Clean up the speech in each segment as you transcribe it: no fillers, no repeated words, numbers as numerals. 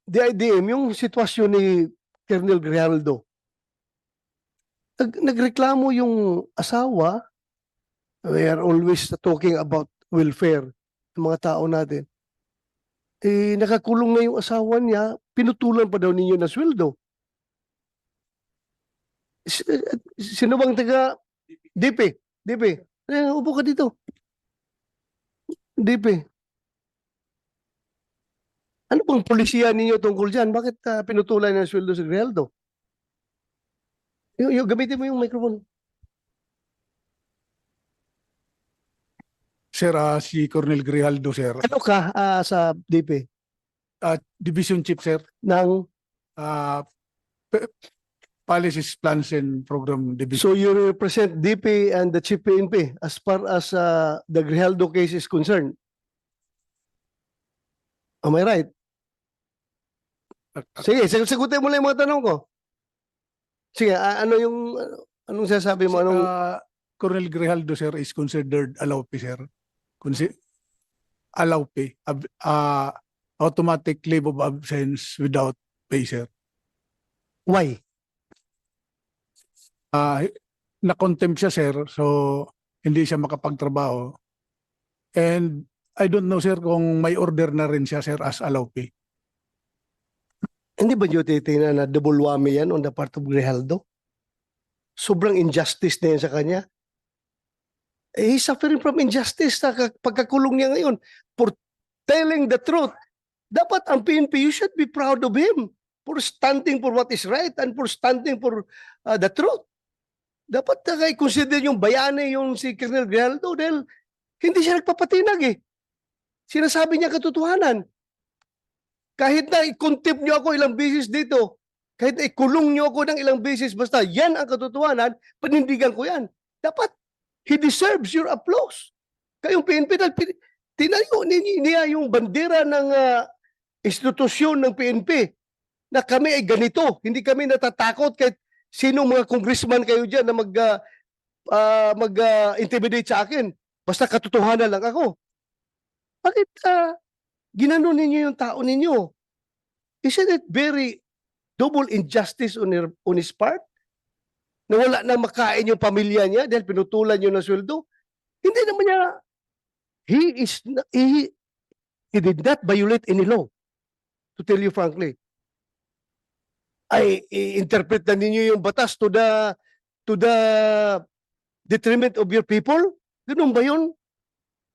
DIDM, yung sitwasyon ni Colonel Grijaldo, nagreklamo yung asawa. We are always talking about welfare ng mga tao natin. Nakakulong na yung asawa niya, pinutulan pa daw ninyo ng sweldo. Sino bang taga DP? DP. Upo ka dito. DP. Ano bang polisiya ninyo tungkol dyan? Bakit pinutulan ng sweldo si Grijaldo? Gamitin mo yung microphone. Sir, si Colonel Grijaldo, sir. Ano ka sa DP? Division Chief, sir. Ng? Policies, Plans, and Program Division. So you represent DP and the Chief PNP as far as the Grijaldo case is concerned? Am I right? Sige, sagutin mo lang yung mga tanong ko. Sige, anong sasabi mo? Colonel Grijaldo, sir, is considered allowed, sir. Allowed pay. Automatic leave of absence without pay, sir. Why? Na-contempt siya, sir, so hindi siya makapagtrabaho. And I don't know, sir, kung may order na rin siya, sir, as allowed pay. Hindi ba nyo titingnan na double whammy yan on the part of Grijaldo? Sobrang injustice na yan sa kanya. He's suffering from injustice sa pagkakulong niya ngayon for telling the truth. Dapat ang PNP, you should be proud of him for standing for what is right and for standing for the truth. Dapat i-consider yung bayani yung si Colonel Grijaldo dahil hindi siya nagpapatinag eh. Sinasabi niya katotohanan. Kahit na i-contempt niyo ako ilang beses dito, kahit na ikulong niyo ako ng ilang beses, basta yan ang katotohanan, panindigan ko yan. Dapat, he deserves your applause. Kayong PNP, tinayo niya yung bandera ng institusyon ng PNP na kami ay ganito. Hindi kami natatakot kahit sino mga congressman kayo dyan na mag-intimidate sa akin. Basta katotohanan lang ako. Bakit ginanon ninyo yung tao ninyo? Isn't it very double injustice on his part? Na wala na makain yung pamilya niya dahil pinutulan niyo ng sweldo? Hindi naman niya, he did not violate any law. To tell you frankly. Ay interpret na ninyo yung batas to the detriment of your people? Ganun ba yun?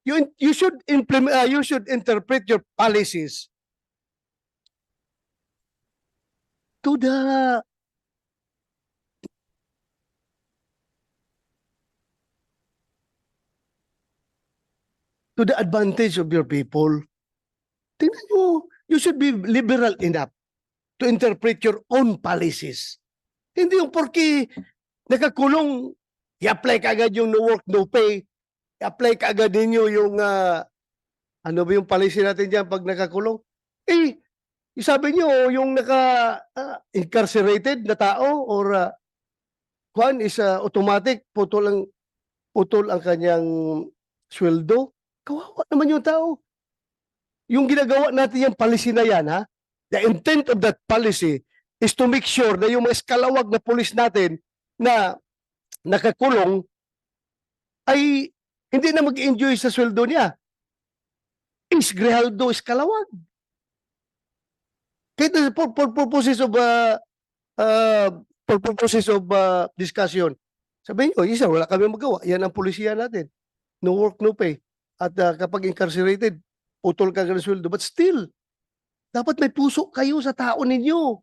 You should implement, you should interpret your policies to the advantage of your people. Tingnan nyo, you should be liberal enough to interpret your own policies. Hindi yung porki nakakulong, i-apply ka agad yung no work, no pay, i-apply ka agad ninyo yung, ano ba yung policy natin dyan pag nakakulong? Sabi nyo, yung naka-incarcerated na tao or kwan is automatic, putol ang kanyang sweldo. Kawawa naman yung tao. Yung ginagawa natin yung policy na yan, ha? The intent of that policy is to make sure na yung mga eskalawag na pulis natin na nakakulong ay hindi na mag-enjoy sa sweldo niya. Is Grijaldo eskalawag? Kaya for purposes of discussion, sabihin nyo, isa, wala kami magawa. Yan ang polisiya natin. No work, no pay. At kapag incarcerated, putol ka ng sweldo. But still, dapat may puso kayo sa tao ninyo.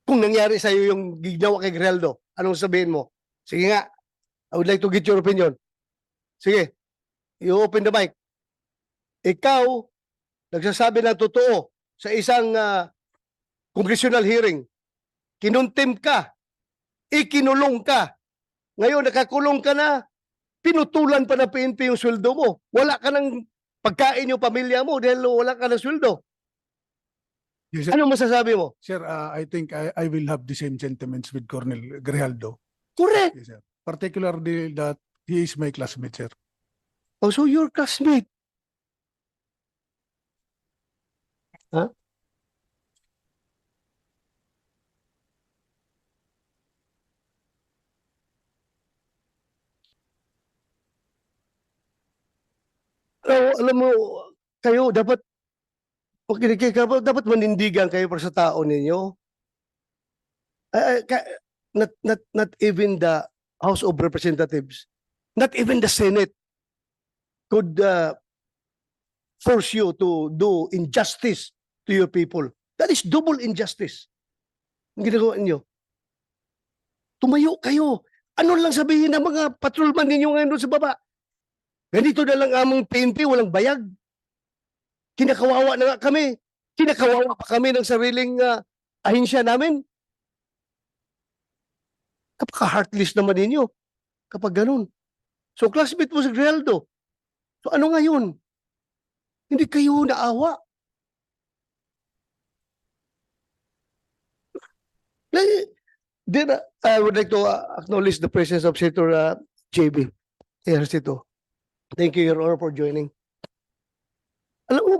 Kung nangyari sa iyo yung ginawa kay Grijaldo, anong sabihin mo? Sige nga, I would like to get your opinion. Sige, you open the mic. Ikaw, nagsasabi ng totoo sa isang congressional hearing. Kinontempt ka, ikinulong ka. Ngayon, nakakulong ka na, pinutulan pa ng PNP yung sweldo mo. Wala ka ng pagkain yung pamilya mo dahil wala ka ng sweldo. Yes, sir. Ano masasabi mo? Sir, I think I will have the same sentiments with Colonel Grijaldo. Correct. Yes, sir. Particularly that he is my classmate, sir. Oh, so your classmate. Ha? Alam mo, kayo dapat, makinig kayo, dapat manindigan kayo para sa tao ninyo. Not even the House of Representatives, not even the Senate could force you to do injustice to your people. That is double injustice. Ang ginagawa niyo. Tumayo kayo. Ano lang sabihin ng mga patrolman ninyo ngayon doon sa baba? Ganito na lang among PNP, walang bayag. Kinakawawa na nga kami. Kinakawawa pa kami ng sariling ahensya namin. Kapaka-heartless naman ninyo kapag ganun. So classmate mo si Grijaldo. So ano ngayon? Hindi kayo naawa. Then I would like to acknowledge the presence of Senator JB Ejercito. Thank you, Your Honor, for joining. Alam mo,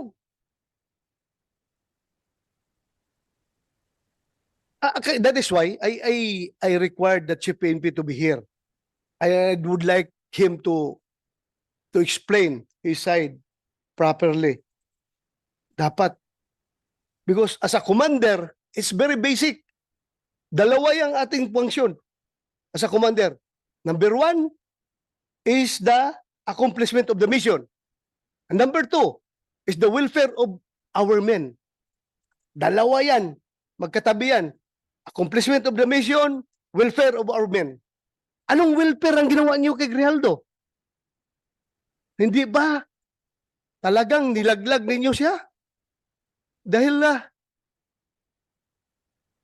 that is why I required the Chief PNP to be here. I would like him to explain his side properly. Dapat. Because as a commander, it's very basic. Dalawa yung ating function as a commander. Number one is the accomplishment of the mission. And number two is the welfare of our men. Dalawa yan. Magkatabi yan. Accomplishment of the mission, welfare of our men. Anong welfare ang ginawa niyo kay Grijaldo? Hindi ba talagang nilaglag ninyo siya? Dahil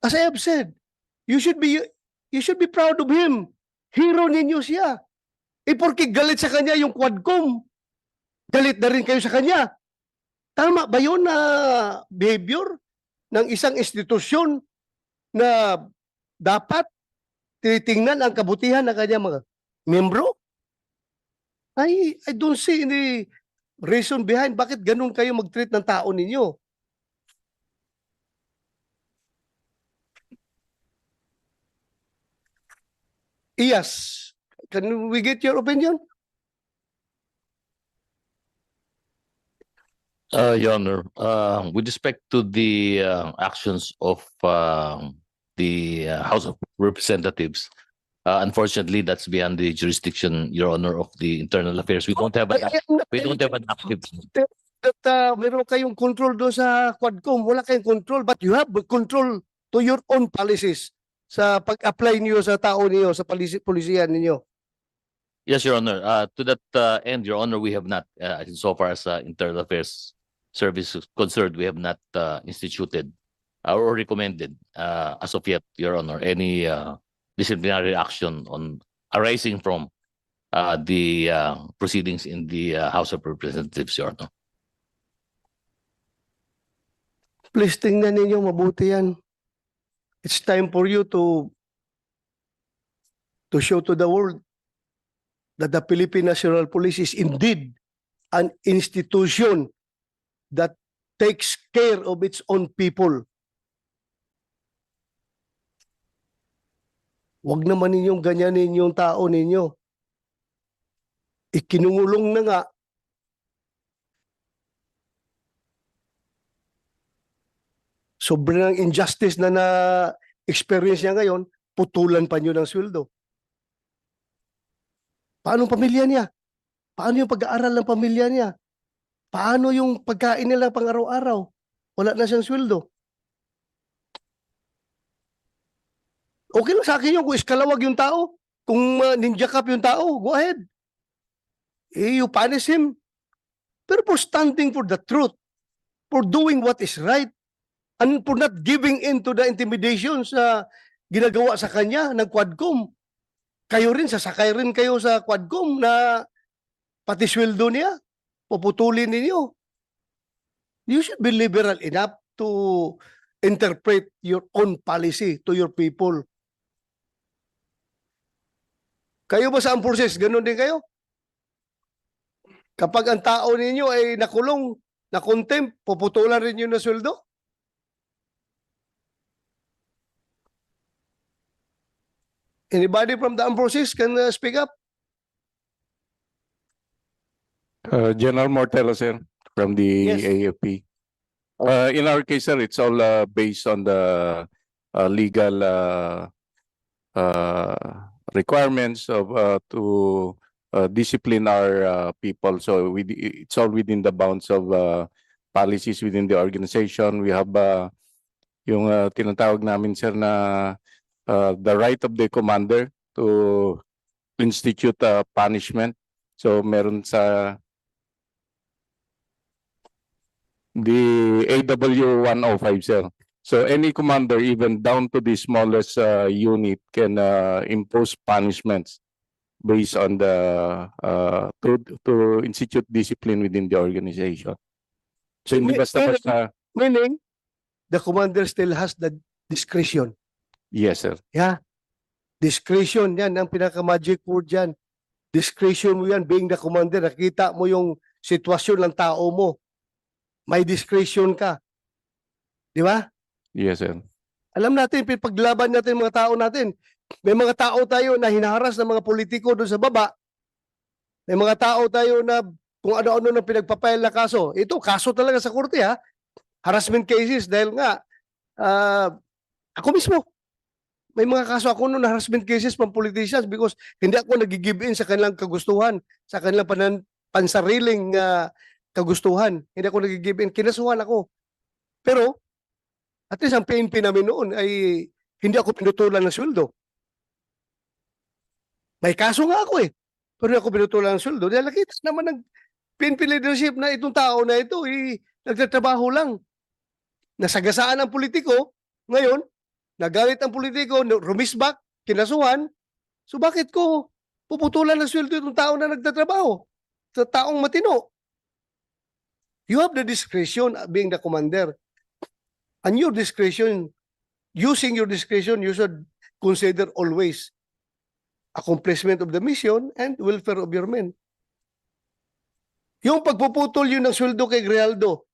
as I have said, you should be proud of him. Hero ninyo siya. Porke galit sa kanya yung Quadcom, galit na rin kayo sa kanya. Tama ba yun na behavior ng isang institusyon na dapat tinitingnan ang kabutihan ng kanyang mga membro? I don't see any reason behind bakit ganun kayo mag-treat ng tao ninyo. Yes. Can we get your opinion? Your Honor, with respect to the actions of the House of Representatives, unfortunately, that's beyond the jurisdiction, Your Honor, of the Internal Affairs. We don't have an active. That meron kayong control doon sa Quadcom. Wala kayong control, but you have control to your own policies sa pag-apply niyo sa tao niyo, sa polisiyan niyo. Yes, Your Honor. To that end, Your Honor, we have not, so far as Internal Affairs Service is concerned, we have not instituted or recommended as of yet, Your Honor, any disciplinary action on arising from the proceedings in the House of Representatives, Your Honor. Please tingnan ninyo mabuti yan. It's time for you to show to the world that the Philippine National Police is indeed an institution that takes care of its own people. Huwag naman ninyong ganyanin yung tao ninyo. Ikinungulong na nga. Sobrang injustice na na-experience niya ngayon, putulan pa niyo ng sweldo. Paano ang pamilya niya? Paano yung pag-aaral ng pamilya niya? Paano yung pagkain nila pang araw-araw? Wala na siyang sweldo. Okay lang sa akin yun kung iskalawag yung tao. Kung ninja cup yung tao, go ahead. You punish him. Pero for standing for the truth, for doing what is right, and for not giving in to the intimidations na ginagawa sa kanya ng Quadcom, kayo rin, sasakay rin kayo sa Quadcom na pati sweldo niya, puputulin ninyo. You should be liberal enough to interpret your own policy to your people. Kayo ba sa armed forces? Ganun din kayo? Kapag ang tao ninyo ay nakulong, na contempt, puputulan rin yun na sweldo? Anybody from the armed forces can speak up? General Mortelo, sir, from the Yes. AFP. In our case, sir, it's all based on the legal requirements of to discipline our people. So it's all within the bounds of policies within the organization. We have yung tinatawag namin, sir, na the right of the commander to institute punishment. So meron sa the AW 105, sir. So any commander, even down to the smallest unit, can impose punishments based on the to institute discipline within the organization. So hindi basta-basta. Meaning, the commander still has the discretion. Yes, sir. Yeah. Discretion, yan ang pinaka-magic word yan. Discretion mo yan, being the commander. Nakita mo yung sitwasyon ng tao mo. May discretion ka. Di ba? Yes, sir. Alam natin, paglaban natin mga tao natin. May mga tao tayo na hinaharas ng mga politiko doon sa baba. May mga tao tayo na kung ano-ano na pinagpapail na kaso. Ito, kaso talaga sa korte, ha? Harassment cases dahil nga, ako mismo, may mga kaso ako noon na harassment cases from politicians because hindi ako nag-give in sa kanilang kagustuhan, sa kanilang pansariling kagustuhan. Hindi ako nag-give in. Kinasuhan ako. Pero, at least ang PNP namin noon ay hindi ako pinutulan ng sweldo. May kaso nga ako eh. Pero hindi ako pinutulan ng sweldo. Dahil nakita naman ng PNP leadership na itong tao na ito nagtatrabaho lang. Nasagasaan ang politiko. Ngayon, nagalit ang politiko, rumisbak, kinasuhan. So bakit ko puputulan ng sweldo itong tao na nagtatrabaho? Sa taong matino. You have the discretion being the commander. And your discretion, using your discretion, you should consider always accomplishment of the mission and welfare of your men. Yung pagpuputol yun ng sweldo kay Grijaldo,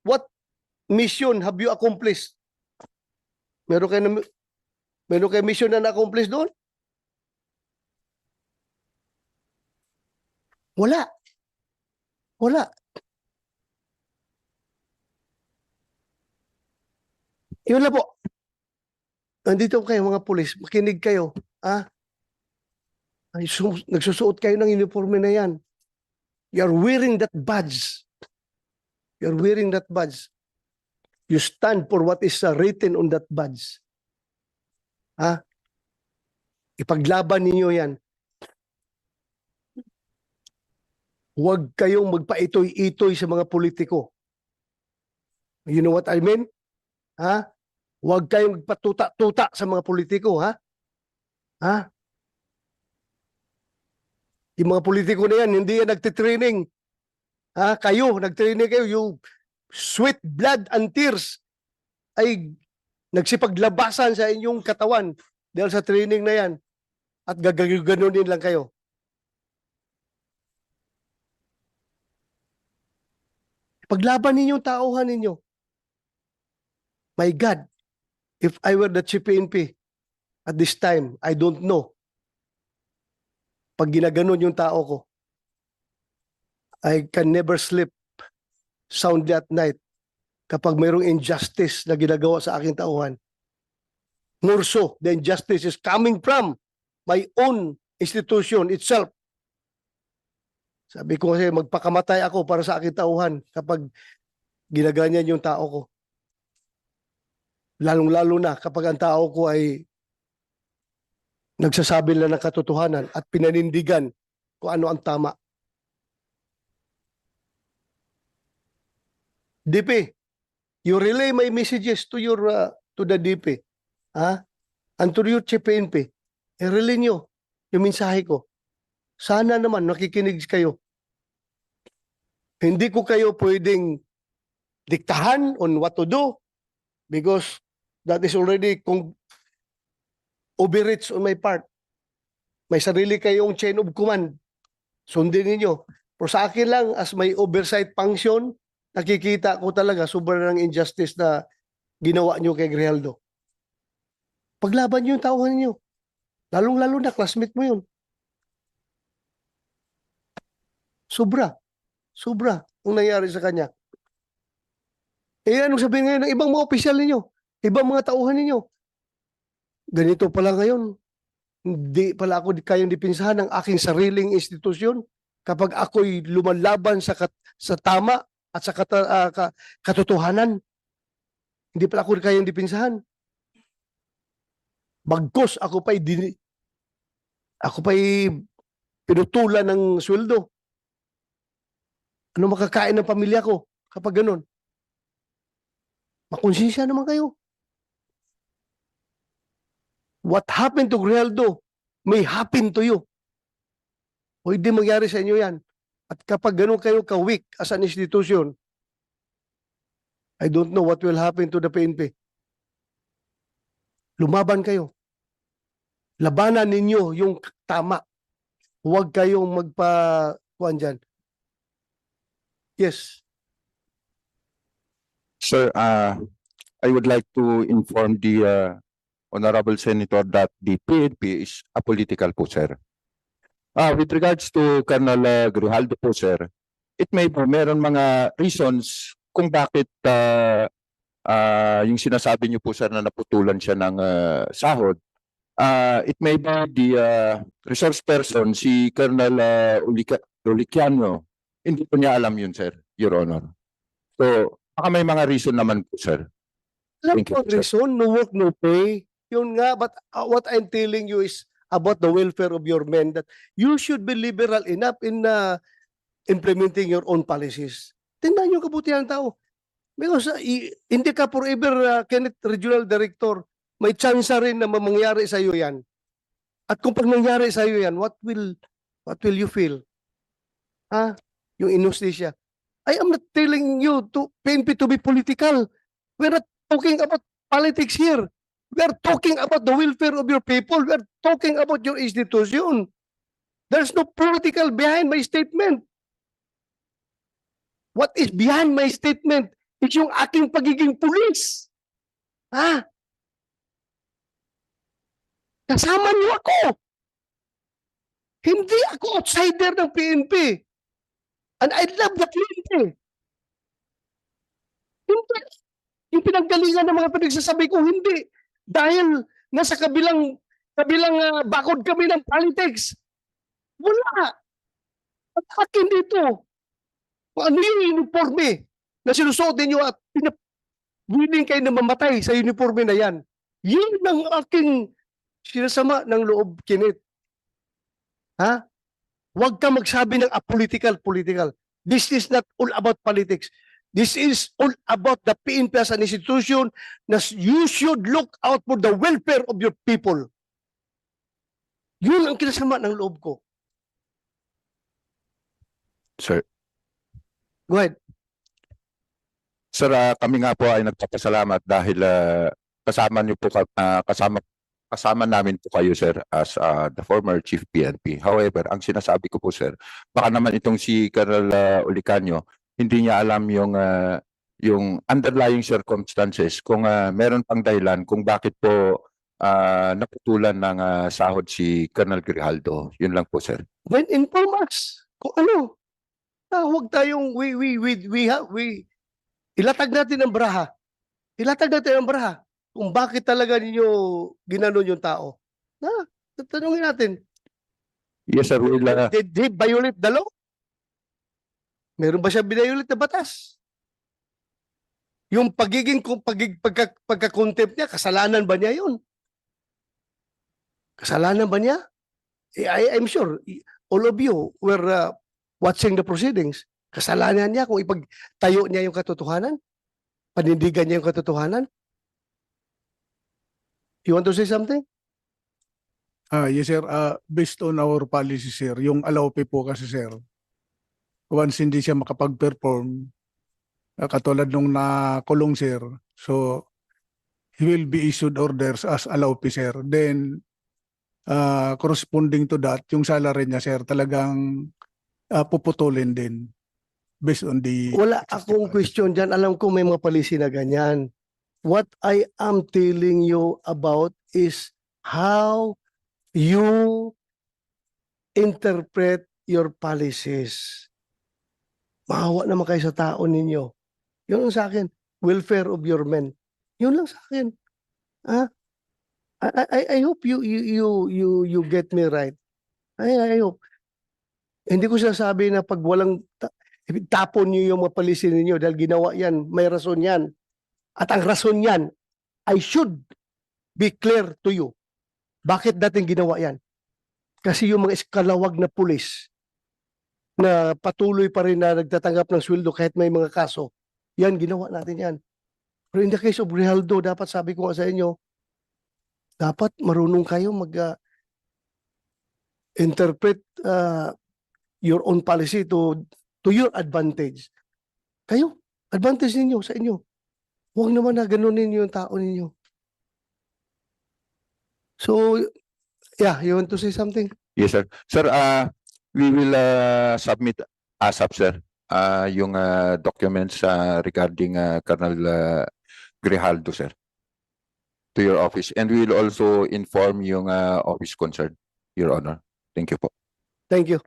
what mission have you accomplished? Meron kayo mission na na-accomplish doon? Wala. Wala. Yun na po. Nandito kayo mga pulis, makinig kayo. Nagsusuot kayo ng uniforme na yan. You're wearing that badge. You're wearing that badge. You stand for what is written on that badge. Ipaglaban ninyo yan. Huwag kayong magpaitoy-itoy sa mga politiko. You know what I mean? Huwag kayong magpatuta-tuta sa mga politiko, Yung mga politiko na yan, hindi yan nagtitraining. Kayo, nagtraining kayo, yung sweat, blood, and tears ay nagsipaglabasan sa inyong katawan dahil sa training na yan. At gaganunin lang kayo. Paglaban ninyo, tauhan ninyo. My God, if I were the Chief PNP at this time, I don't know. Pag ginaganon yung tao ko, I can never sleep soundly at night kapag mayroong injustice na ginagawa sa aking tauhan. More so, the injustice is coming from my own institution itself. Sabi ko kasi magpakamatay ako para sa aking tauhan kapag ginaganyan yung tao ko. Lalong-lalo na kapag ang tao ko ay nagsasabi lang ng katotohanan at pinanindigan kung ano ang tama. DP, you relay my messages to your to the DP. And to your Chief PNP, i-relay nyo yung mensahe ko. Sana naman nakikinig kayo. Hindi ko kayo pwedeng diktahan on what to do because that is already overreach on my part. May sarili kayong chain of command. Sundin ninyo. Pero sa akin lang, as may oversight function, nakikita ko talaga sobrang ng injustice na ginawa nyo kay Grijaldo. Paglaban nyo yung tauhan nyo. Lalong-lalo na, classmate mo yun. Sobra. Sobra ang nangyari sa kanya. Eh, anong sabihin ngayon ng ibang mga opisyal ninyo? Ibang mga tauhan ninyo? Ganito pala ngayon. Hindi pala ako kayang dipinsahan ng aking sariling institusyon kapag ako'y lumalaban sa tama at sa katotohanan. Hindi pala ako kayang dipinsahan. Bagkos ako pa'y pinutulan ng sweldo. Ano makakain ng pamilya ko kapag ganun? Makonsensya naman kayo. What happened to Grijaldo may happen to you. Pwede mangyari sa inyo yan. At kapag ganun kayo ka-weak as an institution, I don't know what will happen to the PNP. Lumaban kayo. Labanan ninyo yung tama. Huwag kayong magpa-kuhan dyan. Yes. Sir, I would like to inform the Honorable Senator that the PNP is apolitical po, sir. With regards to Colonel Grijaldo po, sir, it may po meron mga reasons kung bakit yung sinasabi niyo po, sir, na naputulan siya ng sahod. It may be the resource person, si Colonel Uliciano. Hindi po niya alam yun, sir, Your Honor. So, baka may mga reason naman po, sir. Alam Thank you, ko ang sir. reason, no work, no pay. Yun nga, but what I'm telling you is about the welfare of your men, that you should be liberal enough in implementing your own policies. Tingnan yung kabutihan ng tao. Because hindi ka forever, Kenneth, Regional Director, may chance rin na mangyari sa iyo yan. At kung pag nangyari sa iyo yan, what will you feel? Yung injustice. I am not telling you to PNP to be political. We're not talking about politics here. We are talking about the welfare of your people. We are talking about your institution. There's no political behind my statement. What is behind my statement is yung aking pagiging pulis. Kasama niyo ako. Hindi ako outsider ng PNP. And I love the PNP. Hindi. Yung pinanggalingan ng mga pinagsasabi ko, hindi. Dahil nasa kabilang bakod kami ng politics. Wala. At akin dito, ano yung uniforme na sinusuot ninyo at willing kayo na mamatay sa uniforme na yan. Yun ang aking sinasama ng loob, Kenneth. Huwag ka magsabi ng apolitical. This is not all about politics. This is all about the PNP as an institution na you should look out for the welfare of your people. Yun ang kinasama ng loob ko. Sir, Go ahead. sir, kami nga po ay nagpapasalamat dahil kasama niyo po kasama namin po kayo, sir, as the former chief PNP. However, ang sinasabi ko po, sir, baka naman itong si Colonel Ulicanio, hindi niya alam yung underlying circumstances kung meron pang dahilan kung bakit po naputulan ng sahod si Colonel Grijaldo. Yun lang po, sir. Then inform us kung ano. Huwag tayong ilatag natin ang baraha. Ilatag natin ang baraha kung bakit talaga ninyo ginanon yung tao. Tatanungin natin. Yes, sir. We'll, Did he violate the law? Meron ba siya binayulit na batas? Yung pagka-contempt niya, kasalanan ba niya yun? Kasalanan ba niya? I'm sure all of you were watching the proceedings. Kasalanan niya kung ipagtayo niya yung katotohanan? Panindigan niya yung katotohanan? You want to say something? Yes, sir. Based on our policy, sir, yung allowpay po kasi, sir, once hindi siya makapag-perform, katulad nung nakulong, sir, so he will be issued orders as allowpay, sir. Then, corresponding to that, yung salary niya, sir, talagang puputulin din. based on the Wala akong question dyan. Alam ko may mga policy na ganyan. What I am telling you about is how you interpret your policies. Maawa naman kayo sa tao ninyo. Yun lang sa akin. Welfare of your men. Yun lang sa akin. Ah, I hope you get me right. I hope. Hindi ko sinasabi na pag walang tapon niyo yung mga policy ninyo dahil ginawa yan, may rason yan. At ang rason yan, I should be clear to you. Bakit dating ginawa yan? Kasi yung mga eskalawag na pulis na patuloy pa rin na nagtatanggap ng sweldo kahit may mga kaso, yan, ginawa natin yan. Pero in the case of Grijaldo, dapat sabi ko nga sa inyo, dapat marunong kayo interpret your own policy to your advantage. Kayo, advantage ninyo sa inyo. Huwag naman na ganunin yung tao ninyo. So, yeah, you want to say something? Yes, sir. Sir, we will submit ASAP, sir, yung documents regarding Colonel Grijaldo, sir, to your office. And we will also inform yung office concerned, Your Honor. Thank you po. Thank you.